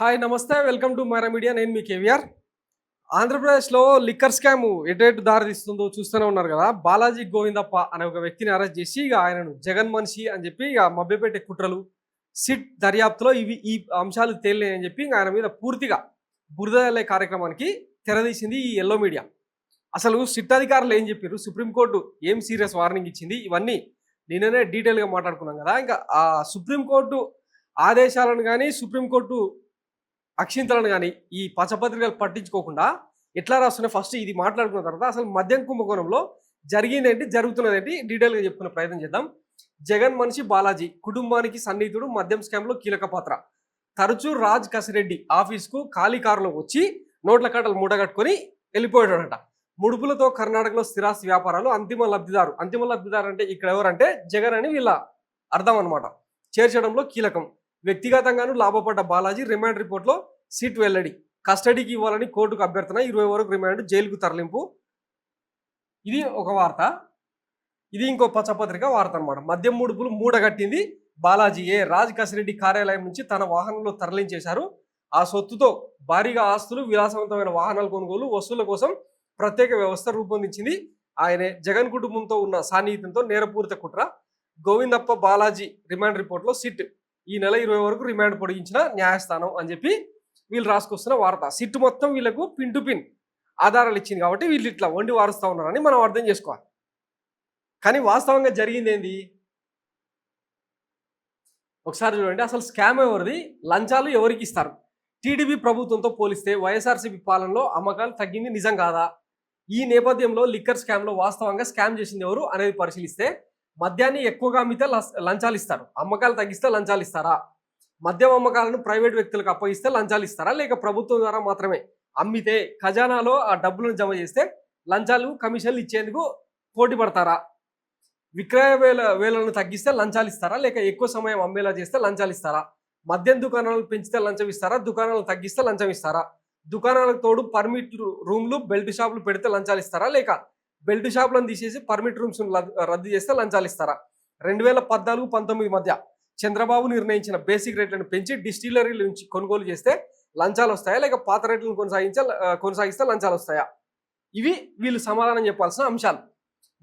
Hi నమస్తే welcome to Myra media. నేను మీ కేవీఆర్. ఆంధ్రప్రదేశ్లో లిక్కర్ స్కామ్ ఎటు దారితీస్తుందో చూస్తూనే ఉన్నారు కదా. బాలాజీ గోవిందప్ప అనే ఒక వ్యక్తిని అరెస్ట్ చేసి ఇక ఆయనను జగన్ మనిషి అని చెప్పి ఇక మభ్యపెట్టే కుట్రలు, సిట్ దర్యాప్తులో ఈ అంశాలు తేలినాయి అని చెప్పి ఆయన మీద పూర్తిగా బురదలే కార్యక్రమానికి తెరదీసింది ఈ ఎల్లో మీడియా. అసలు సిట్ అధికారులు ఏం చెప్పారు, సుప్రీంకోర్టు ఏం సీరియస్ వార్నింగ్ ఇచ్చింది, ఇవన్నీ నిన్ననే డీటెయిల్గా మాట్లాడుకున్నాం కదా. ఇంకా ఆ సుప్రీంకోర్టు ఆదేశాలను కానీ సుప్రీంకోర్టు అక్షింతలను కానీ ఈ పచ్చపత్రికలు పట్టించుకోకుండా ఎట్లా రాస్తున్నాయి ఫస్ట్ ఇది మాట్లాడుకున్న తర్వాత అసలు మద్యం కుంభకోణంలో జరిగిందేంటి, జరుగుతున్నదేంటి డీటెయిల్గా చెప్పుకునే ప్రయత్నం చేద్దాం. జగన్ మనిషి బాలాజీ కుటుంబానికి సన్నిహితుడు, మద్యం స్కామ్లో కీలక పాత్ర. తరచూ రాజ్ కసిరెడ్డి ఆఫీస్కు ఖాళీ కారులో వచ్చి నోట్ల కట్టలు మూటగట్టుకొని వెళ్ళిపోయాడట. ముడుపులతో కర్ణాటకలో స్థిరాస్తి వ్యాపారాలు. అంతిమ లబ్ధిదారు అంటే ఇక్కడ ఎవరంటే జగన్ అని వీళ్ళ అర్థం అనమాట. చేర్చడంలో కీలకం. వ్యక్తిగతంగానూ లాభపడ్డ బాలాజీ రిమాండ్ రిపోర్ట్లో సిట్ వెల్లడి. కస్టడీకి ఇవ్వాలని కోర్టుకు అభ్యర్థన, 20 వరకు రిమాండ్, జైలుకు తరలింపు. ఇది ఒక వార్త. ఇది ఇంకో పచ్చపత్రిక వార్త అనమాట. మద్యం ముడుపులు మూడగట్టింది బాలాజీ. రాజ్ కసిరెడ్డి కార్యాలయం నుంచి తన వాహనంలో తరలించేశారు. ఆ సొత్తుతో భారీగా ఆస్తులు, విలాసవంతమైన వాహనాల కొనుగోలు, వస్తువుల కోసం ప్రత్యేక వ్యవస్థ రూపొందించింది ఆయనే. జగన్ కుటుంబంతో ఉన్న సాన్నిహిత్యంతో నేరపూరిత కుట్ర. గోవిందప్ప బాలాజీ రిమాండ్ రిపోర్ట్లో సిట్ ఈ నెల 20 వరకు రిమాండ్ పొడిగించిన న్యాయస్థానం అని చెప్పి వీళ్ళు రాసుకొస్తున్న వార్త. సిట్ మొత్తం వీళ్ళకు పిన్ టు పిన్ ఆధారాలు ఇచ్చింది కాబట్టి వీళ్ళు ఇట్లా వండి వారుస్తూ ఉన్నారని మనం అర్థం చేసుకోవాలి. కానీ వాస్తవంగా జరిగింది ఏంది ఒకసారి చూడండి. అసలు స్కామ్ ఎవరిది, లంచాలు ఎవరికి ఇస్తారు? టీడీపీ ప్రభుత్వంతో పోలిస్తే వైఎస్ఆర్సీపీ పాలనలో అమ్మకాలు తగ్గింది నిజం కాదా? ఈ నేపథ్యంలో లిక్కర్ స్కామ్లో వాస్తవంగా స్కామ్ చేసింది ఎవరు అనేది పరిశీలిస్తే మద్యాన్ని ఎక్కువగా అమ్మితే లంచాలు ఇస్తారు, అమ్మకాలు తగ్గిస్తే లంచాలు ఇస్తారా? మద్యం అమ్మకాలను ప్రైవేట్ వ్యక్తులకు అప్పగిస్తే లంచాలు ఇస్తారా, లేక ప్రభుత్వం ద్వారా మాత్రమే అమ్మితే ఖజానాలో ఆ డబ్బులను జమ చేస్తే లంచాలు కమిషన్లు ఇచ్చేందుకు పోటీ పడతారా? విక్రయ వేలను తగ్గిస్తే లంచాలు ఇస్తారా, లేక ఎక్కువ సమయం అమ్మేలా చేస్తే లంచాలు ఇస్తారా? మద్యం దుకాణాలను పెంచితే లంచం ఇస్తారా, దుకాణాలను తగ్గిస్తే లంచం ఇస్తారా? దుకాణాలకు తోడు పర్మిట్ రూమ్లు, బెల్ట్ షాపులు పెడితే లంచాలు ఇస్తారా, లేక బెల్ట్ షాపులను తీసేసి పర్మిట్ రూమ్స్ రద్దు చేస్తే లంచాలు ఇస్తారా? 2014-19 మధ్య చంద్రబాబు నిర్ణయించిన బేసిక్ రేట్లను పెంచి డిస్టిలరీల నుంచి కొనుగోలు చేస్తే లంచాలు వస్తాయా, లేక పాత రేట్లను కొనసాగిస్తే లంచాలు వస్తాయా? ఇవి వీళ్ళు సమాధానం చెప్పాల్సిన అంశాలు.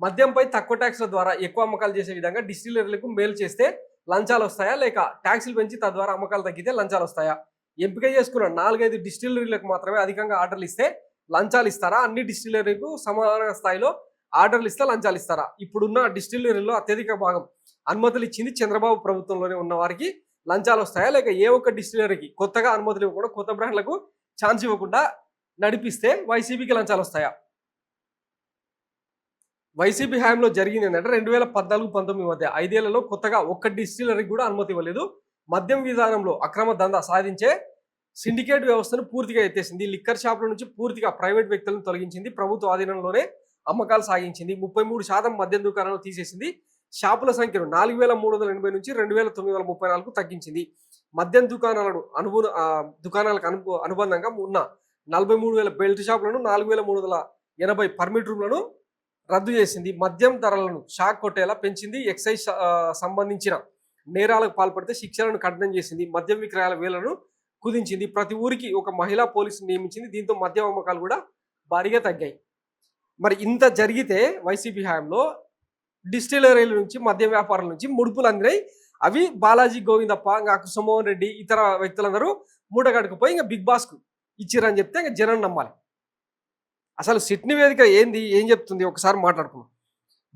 మద్యంపై తక్కువ ట్యాక్స్ల ద్వారా ఎక్కువ అమ్మకాలు చేసే విధంగా డిస్టిలరీలకు మేలు చేస్తే లంచాలు వస్తాయా, లేక ట్యాక్సులు పెంచి తద్వారా అమ్మకాలు తగ్గితే లంచాలు వస్తాయా? ఎంపిక చేసుకున్న 4-5 డిస్టిలరీలకు మాత్రమే అధికంగా ఆర్డర్లు ఇస్తే లంచాలు ఇస్తారా? అన్ని డిస్టిలరీలకు సమాన స్థాయిలో ఆర్డర్లు ఇస్తే లంచాలు ఇస్తారా? ఇప్పుడున్న డిస్టిలరీలో అత్యధిక భాగం అనుమతులు ఇచ్చింది చంద్రబాబు ప్రభుత్వంలోనే ఉన్న వారికి లంచాలు వస్తాయా, లేక ఏ ఒక్క డిస్టిలరీకి కొత్తగా అనుమతులు ఇవ్వకుండా కొత్త బ్రాండ్లకు ఛాన్స్ ఇవ్వకుండా నడిపిస్తే వైసీపీకి లంచాలు వస్తాయా? వైసీపీ హయాంలో జరిగింది ఏంటంటే 2014-19 మధ్య 5 ఏళ్లలో కొత్తగా ఒక్క డిస్టిలరీకి కూడా అనుమతి ఇవ్వలేదు. మద్యం విధానంలో అక్రమ దందా సాధించే సిండికేట్ వ్యవస్థను పూర్తిగా ఎత్తేసింది. లిక్కర్ షాపుల నుంచి పూర్తిగా ప్రైవేట్ వ్యక్తులను తొలగించింది. ప్రభుత్వ ఆధీనంలోనే అమ్మకాలు సాగించింది. 33% మద్యం దుకాణాలు తీసేసింది. షాపుల సంఖ్యను 4380 నుంచి 2934కు తగ్గించింది. మద్యం దుకాణాలకు అనుబంధంగా ఉన్న 43,000 బెల్ట్ షాపులను, 4,380 పర్మిట్ రూమ్లను రద్దు చేసింది. మద్యం ధరలను షాక్ కొట్టేలా పెంచింది. ఎక్సైజ్ సంబంధించిన నేరాలకు పాల్పడితే శిక్షలను కఠినం చేసింది. మద్యం విక్రయాల వేలను కుదించింది. ప్రతి ఊరికి ఒక మహిళా పోలీసును నియమించింది. దీంతో మద్యం అమ్మకాలు కూడా భారీగా తగ్గాయి. మరి ఇంత జరిగితే వైసీపీ హయాంలో డిస్టిలరీల నుంచి, మద్య వ్యాపారాల నుంచి ముడుపులు అందినాయి. అవి బాలాజీ గోవిందప్ప, ఇంకా కుసుమోహన్ రెడ్డి, ఇతర వ్యక్తులందరూ మూటగట్టుకుపోయి ఇంకా బిగ్ బాస్కు ఇచ్చిరని చెప్తే ఇంకా జనం నమ్మాలి. అసలు సిట్ నివేదిక ఏం చెప్తుంది ఒకసారి మాట్లాడుకున్నాం.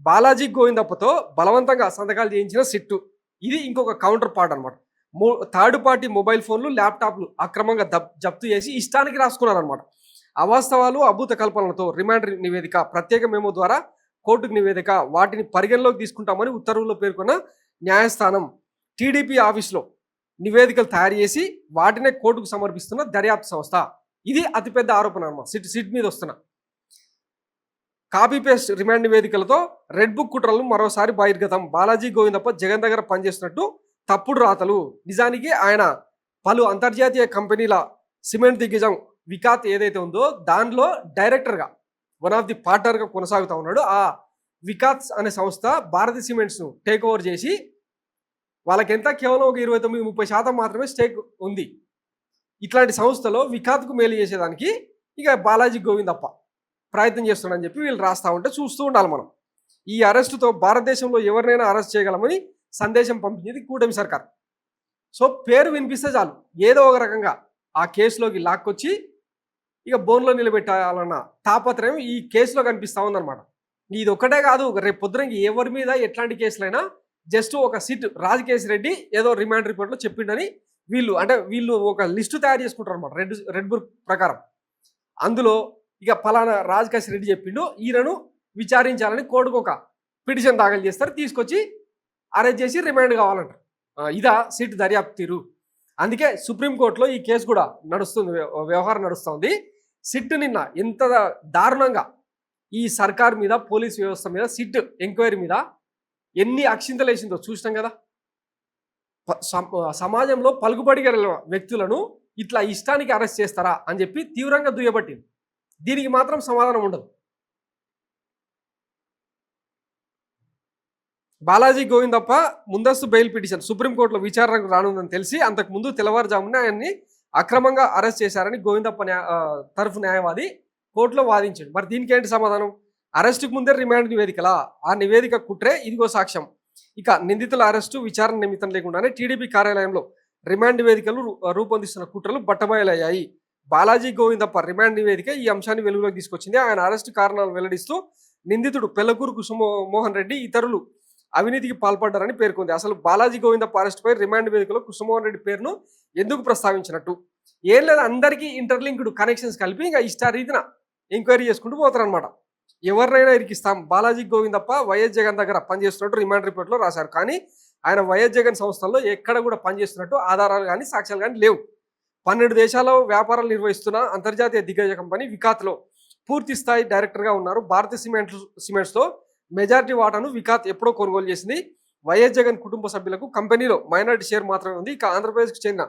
బాలాజీ గోవిందప్పతో బలవంతంగా సంతకాలు చేయించిన సిట్టు. ఇది ఇంకొక కౌంటర్ పార్ట్ అనమాట. థర్డ్ పార్టీ మొబైల్ ఫోన్లు, ల్యాప్టాప్లు అక్రమంగా జప్తు చేసి ఇష్టానికి రాసుకున్నారనమాట. అవాస్తవాలు, అభూత కల్పనలతో రిమాండ్ నివేదిక, ప్రత్యేక మెమో ద్వారా కోర్టుకు నివేదిక, వాటిని పరిగణలోకి తీసుకుంటామని ఉత్తర్వుల్లో పేర్కొన్న న్యాయస్థానం. టీడీపీ ఆఫీస్లో నివేదికలు తయారు చేసి వాటినే కోర్టుకు సమర్పిస్తున్న దర్యాప్తు సంస్థ. ఇది అతిపెద్ద ఆరోపణ అన్నమాట సిట్ మీద వస్తున్న. కాపీ పేస్ట్ రిమాండ్ నివేదికలతో రెడ్ బుక్ కుట్రలు మరోసారి బహిర్గతం. బాలాజీ గోవిందప్ప జగన్ దగ్గర పనిచేస్తున్నట్టు తప్పుడు రాతలు. నిజానికి ఆయన పలు అంతర్జాతీయ కంపెనీల సిమెంట్ దిగ్గజం వికాత్ ఏదైతే ఉందో దానిలో డైరెక్టర్గా, వన్ ఆఫ్ ది పార్ట్నర్గా కొనసాగుతూ ఉన్నాడు. ఆ వికాత్ అనే సంస్థ భారతీ సిమెంట్స్ను టేక్ ఓవర్ చేసి వాళ్ళకెంత కేవలం ఒక 29-30% మాత్రమే స్టేక్ ఉంది. ఇట్లాంటి సంస్థలో వికాత్కు మేలు చేసేదానికి ఇక బాలాజీ గోవిందప్ప ప్రయత్నం చేస్తున్నాడని చెప్పి వీళ్ళు రాస్తా ఉంటే చూస్తూ ఉండాలి మనం. ఈ అరెస్టుతో భారతదేశంలో ఎవరినైనా అరెస్ట్ చేయగలమని సందేశం పంపించింది కూటమి సర్కార్. సో పేరు వినిపిస్తే చాలు ఏదో ఒక రకంగా ఆ కేసులోకి లాక్కొచ్చి ఇక బోన్లో నిలబెట్టాలన్న తాపత్రయం ఈ కేసులో కనిపిస్తూ ఉందన్నమాట. ఇది ఒక్కటే కాదు, రేపు పొద్దున ఎవరి మీద ఎట్లాంటి కేసులైనా జస్ట్ ఒక సిట్ రాజకేశ్ రెడ్డి ఏదో రిమాండ్ రిపోర్ట్లో చెప్పిండని వీళ్ళు ఒక లిస్టు తయారు చేసుకుంటారు అనమాట రెడ్ బుక్ ప్రకారం. అందులో ఇక ఫలానా రాజకేశ్ రెడ్డి చెప్పిండు, ఈయనను విచారించాలని కోర్టుకు ఒక పిటిషన్ దాఖలు చేస్తారు, తీసుకొచ్చి అరెస్ట్ చేసి రిమాండ్ కావాలంటారు. ఇదా సిట్ దర్యాప్తు తీరు. అందుకే సుప్రీంకోర్టులో ఈ కేసు కూడా నడుస్తుంది, వ్యవహారం నడుస్తుంది. సిట్ నిన్న ఎంత దారుణంగా ఈ సర్కార్ మీద పోలీస్ వ్యవస్థ మీద సిట్ ఎంక్వైరీ మీద ఎన్ని అక్షింతలు వేసిందో చూసినాం కదా. సమాజంలో పలుకుబడి గల వ్యక్తులను ఇట్లా ఇష్టానికి అరెస్ట్ చేస్తారా అని చెప్పి తీవ్రంగా దుయ్యబట్టింది. దీనికి మాత్రం సమాధానం ఉండదు. బాలాజీ గోవిందప్ప ముందస్తు బెయిల్ పిటిషన్ సుప్రీంకోర్టులో విచారణకు రానుందని తెలిసి అంతకుముందు తెల్లవారుజామున ఆయన్ని అక్రమంగా అరెస్ట్ చేశారని గోవిందప్ప తరఫు న్యాయవాది కోర్టులో వాదించాడు. మరి దీనికి ఏంటి సమాధానం? అరెస్టుకు ముందే రిమాండ్ నివేదికలా? ఆ నివేదిక కుట్రే, ఇదిగో సాక్ష్యం. ఇక నిందితుల అరెస్టు విచారణ నిమిత్తం లేకుండానే టీడీపీ కార్యాలయంలో రిమాండ్ నివేదికలు రూపొందిస్తున్న కుట్రలు బట్టబయలయ్యాయి. బాలాజీ గోవిందప్ప రిమాండ్ నివేదిక ఈ అంశాన్ని వెలుగులోకి తీసుకొచ్చింది. ఆయన అరెస్టు కారణాలు వెల్లడిస్తూ నిందితుడు పెళ్లకూరు కుసుమోహన్ రెడ్డి ఇతరులు అవినీతికి పాల్పడ్డారని పేర్కొంది. అసలు బాలాజీ గోవిందప్ప అరెస్టుపై రిమాండ్ వేదికలో కుసుమోహన్ రెడ్డి పేరును ఎందుకు ప్రస్తావించినట్టు? ఏం లేదు, అందరికీ ఇంటర్లింక్డ్ కనెక్షన్స్ కలిపి ఇంకా ఇష్టారీతిన ఎంక్వైరీ చేసుకుంటూ పోతారనమాట. ఎవరినైనా ఇరికిస్తాం. బాలాజీ గోవిందప్ప వైఎస్ జగన్ దగ్గర పనిచేస్తున్నట్టు రిమాండ్ రిపోర్ట్లో రాశారు. కానీ ఆయన వైఎస్ జగన్ సంస్థల్లో ఎక్కడ కూడా పనిచేస్తున్నట్టు ఆధారాలు కానీ సాక్ష్యాలు కానీ లేవు. 12 దేశాల్లో వ్యాపారాలు నిర్వహిస్తున్న అంతర్జాతీయ దిగ్గజ కంపెనీ వికాత్లో పూర్తి స్థాయి డైరెక్టర్గా ఉన్నారు. భారతీయ సిమెంట్స్లో మెజారిటీ వాటాను వికాత్ ఎప్పుడో కొనుగోలు చేసింది. వైఎస్ జగన్ కుటుంబ సభ్యులకు కంపెనీలో మైనారిటీ షేర్ మాత్రమే ఉంది. ఇక ఆంధ్రప్రదేశ్కు చెందిన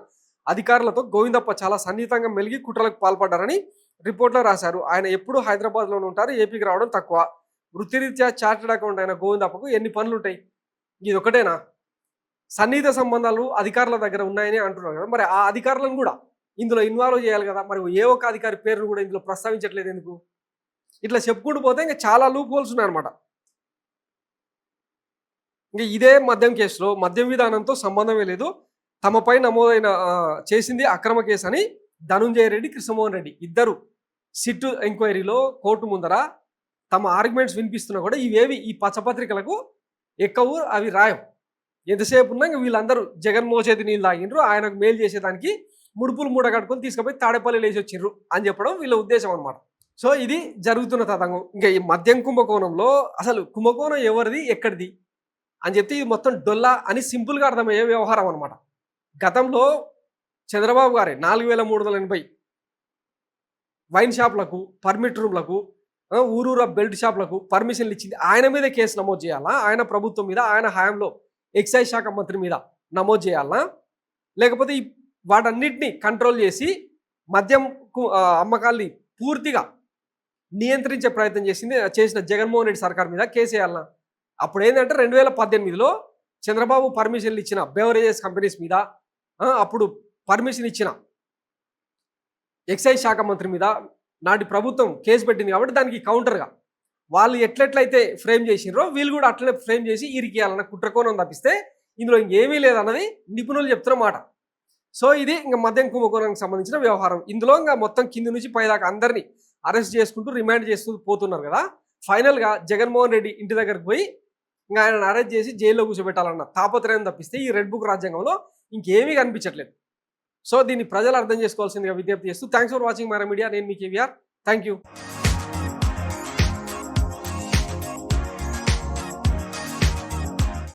అధికారులతో గోవిందప్ప చాలా సన్నిహితంగా మెలిగి కుట్రలకు పాల్పడ్డారని రిపోర్ట్లో రాశారు. ఆయన ఎప్పుడూ హైదరాబాద్లోనే ఉంటారు, ఏపీకి రావడం తక్కువ. వృత్తిరీత్యా చార్టెడ్ అకౌంట్ అయిన గోవిందప్పకు ఎన్ని పనులు ఉంటాయి? ఇది ఒకటేనా? సన్నిహిత సంబంధాలు అధికారుల దగ్గర ఉన్నాయని అంటున్నారు కదా, మరి ఆ అధికారులను కూడా ఇందులో ఇన్వాల్వ్ చేయాలి కదా. మరి ఏ ఒక్క అధికారి పేరును కూడా ఇందులో ప్రస్తావించట్లేదు ఎందుకు? ఇట్లా చెప్పుకుంటూ పోతే ఇంకా చాలా లూప్ హోల్స్ ఉన్నాయన్నమాట. ఇంకా ఇదే మద్యం కేసులో మద్యం విధానంతో సంబంధమే లేదు, తమపై నమోదైన చేసింది అక్రమ కేసు అని ధనుంజయ రెడ్డి, కృష్ణమోహన్ రెడ్డి ఇద్దరు సిట్ ఎంక్వైరీలో కోర్టు ముందర తమ ఆర్గ్యుమెంట్స్ వినిపిస్తున్నా కూడా ఇవేవి ఈ పచ్చపత్రికలకు ఎక్కవు, అవి రాయం. ఎంతసేపు ఉన్నా ఇంకా వీళ్ళందరూ జగన్ మోచేతి నీళ్ళు తాగిండ్రు, ఆయనకు మేలు చేసేదానికి ముడుపులు మూడ కట్టుకొని తీసుకుపోయి తాడేపల్లి లేచి వచ్చిర్రు అని చెప్పడం వీళ్ళ ఉద్దేశం అనమాట. సో ఇది జరుగుతున్న తతంగం. ఇంకా ఈ మద్యం కుంభకోణంలో అసలు కుంభకోణం ఎవరిది, ఎక్కడిది అని చెప్తే ఇది మొత్తం డొల్లా అని సింపుల్గా అర్థమయ్యే వ్యవహారం అనమాట. గతంలో చంద్రబాబు గారే 4380 వైన్ షాప్లకు, పర్మిట్ రూమ్లకు, ఊరూర బెల్ట్ షాప్లకు పర్మిషన్లు ఇచ్చింది ఆయన మీద కేసు నమోదు చేయాలా? ఆయన ప్రభుత్వం మీద, ఆయన హయాంలో ఎక్సైజ్ శాఖ మంత్రి మీద నమోదు చేయాలా? లేకపోతే వాటన్నిటిని కంట్రోల్ చేసి మద్యం అమ్మకాల్ని పూర్తిగా నియంత్రించే ప్రయత్నం చేసిన జగన్మోహన్ రెడ్డి సర్కార్ మీద కేసు వేయాలన్నా? అప్పుడు ఏంటంటే 2018లో చంద్రబాబు పర్మిషన్లు ఇచ్చిన బెవరేజెస్ కంపెనీస్ మీద, అప్పుడు పర్మిషన్ ఇచ్చిన ఎక్సైజ్ శాఖ మంత్రి మీద నాటి ప్రభుత్వం కేసు పెట్టింది. కాబట్టి దానికి కౌంటర్గా వాళ్ళు ఎట్లెట్లయితే ఫ్రేమ్ చేసినారో వీళ్ళు కూడా అట్లనే ఫ్రేమ్ చేసి ఇరికియాలన్న కుట్రకోణం తప్పిస్తే ఇందులో ఇంకేమీ లేదన్నది నిపుణులు చెప్తున్న మాట. సో ఇది ఇంకా మద్యం కుంభకోణానికి సంబంధించిన వ్యవహారం. ఇందులో ఇంకా మొత్తం కింది నుంచి పైదాకా అందరినీ అరెస్ట్ చేసుకుంటూ రిమాండ్ చేస్తూ పోతున్నారు కదా. ఫైనల్గా జగన్మోహన్ రెడ్డి ఇంటి దగ్గరికి పోయి ఇంకా ఆయన అరెస్ట్ చేసి జైల్లో కూర్చోబెట్టాలన్న తాపత్రయం తప్పిస్తే ఈ రెడ్ బుక్ రాజ్యాంగంలో ఇంకేమీ కనిపించట్లేదు. సో దీన్ని ప్రజలు అర్థం చేసుకోవాల్సిందిగా విజ్ఞప్తి చేస్తూ thanks for watching my media. నేను మీ కేవీఆర్. Thank you.